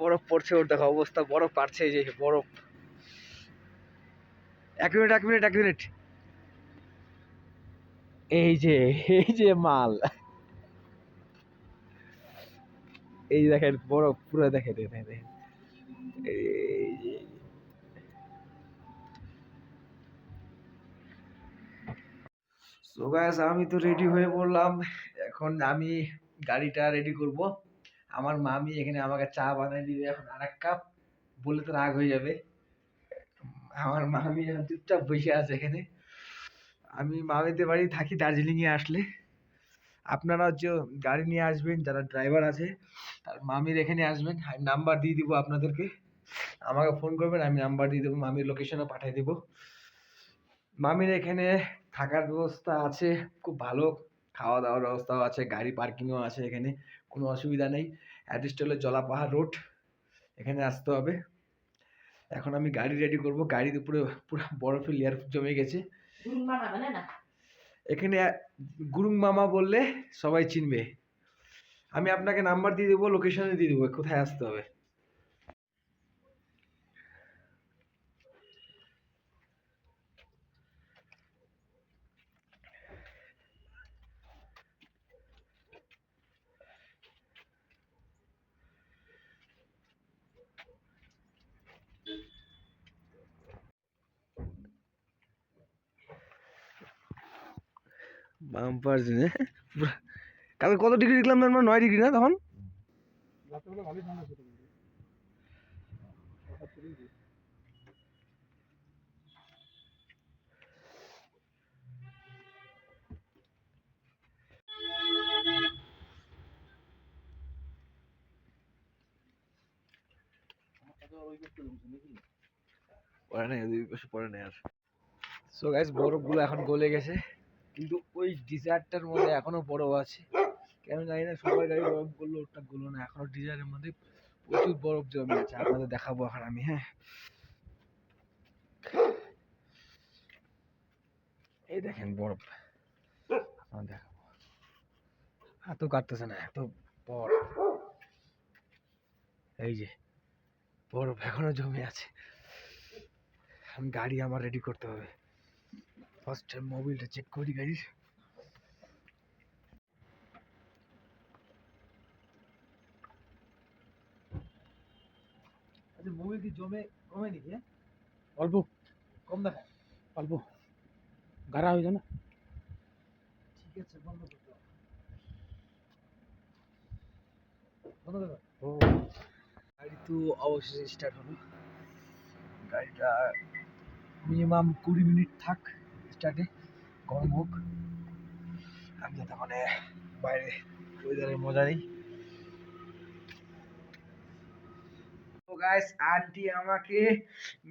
বরফ পড়ছে, ওর দেখো অবস্থা, বরফ পারছে, এই যে বরফ। এক মিনিট এক মিনিট এক মিনিট, এই যে মাল, এই দেখেন বরফ পুরো, দেখেন দেখেন দেখেন, এই যে। সো গাইস, আমি তো রেডি হয়ে পড়লাম। এখন আমি গাড়িটা রেডি করব। আমার মামি এখানে আমাকে চা বানিয়ে দিবে এখন আরেক কাপ, বলে তো রাগ হয়ে যাবে। আমার মামি এখন চুপচাপ বসে আছে এখানে। আমি মামিদের বাড়ি থাকি দার্জিলিং এ। আসলে আপনারা যে গাড়ি নিয়ে আসবেন, যারা ড্রাইভার আছে, তার মামির এখানে আসবেন, আমি নাম্বার দিয়ে দিব আপনাদেরকে। আমাকে ফোন করবেন, আমি নাম্বার দিয়ে দেবো, মামির লোকেশনও পাঠিয়ে দেবো। মামির এখানে থাকার ব্যবস্থা আছে খুব ভালো, খাওয়া দাওয়ার ব্যবস্থাও আছে, গাড়ি পার্কিংও আছে এখানে, কোনো অসুবিধা নেই। অ্যাড্রেসটা হলো জলাপাহাড় রোড, এখানে আসতে হবে। এখন আমি গাড়ি রেডি করব। গাড়ির উপরে পুরো বরফের লেয়ার জমে গেছে। এখানে গুরুং মামা বললে সবাই চিনবে। আমি আপনাকে নাম্বার দিয়ে দেবো, লোকেশনে দিয়ে দেবো, কোথায় আসতে হবে। বাম্পার জেনে কালকে কত ডিগ্রি দেখলাম? আমরা 9 ডিগ্রি না তখন? পরে নাই, দুই বছর পরে নাই আর। সো গাইস, বরফগুলো এখন গলে গেছে, কিন্তু ওই ডিজার্টটার মধ্যে এখনো বরফ আছে। কেন জানি না, সবার গাড়ি বরফ গললো, ওটা গললো না। এখনো ডিজার্টের মধ্যে প্রচুর বরফ জমে আছে। আপনাদের দেখাবো এখন আমি, হ্যাঁ। এই দেখেন বরফ, আপনাদের দেখাবো। হাতও কাটতেছে না, এত বরফ। এই যে বরফ এখনো জমে আছে। আমি গাড়ি আমার রেডি করতে হবে। ফার্স্ট মোবিলটা চেক করি গাড়ির। আচ্ছা, মোবিল কি জমে কমে নাকি? অল্প কম দেখায়, অল্প গাড়া হয়ে যায় না। ঠিক আছে, বন্ধ করতে হবে, বন্ধ করতে হবে। ও, গাড়ি তো অবশেষে স্টার্ট হলো। গাড়িটা মিনিমাম 20 মিনিট থাক স্টার্টে, গরম হোক। আমি তখন বাইরে ওয়েদারের মজা নেই। তো গাইস, আন্টি আমাকে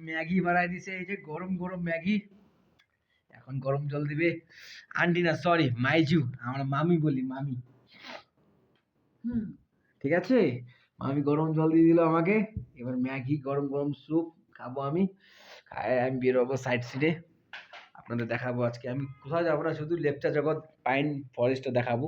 ম্যাগি বানাই দিছে, এই যে গরম গরম ম্যাগি। এখন গরম জল দিবে। আন্টি না, সরি, মাইজু, আমরা মামি বলি, মামি। ঠিক আছে, মামি গরম জল দিয়ে দিল আমাকে। এবার ম্যাগি, গরম গরম স্যুপ খাবো আমি। খায় আমি বেরোবো সাইড সিটে। আপনাদের দেখাবো আজকে আমি কোথাও যাবো না, শুধু লেপচা জগৎ পাইন ফরেস্টটা দেখাবো।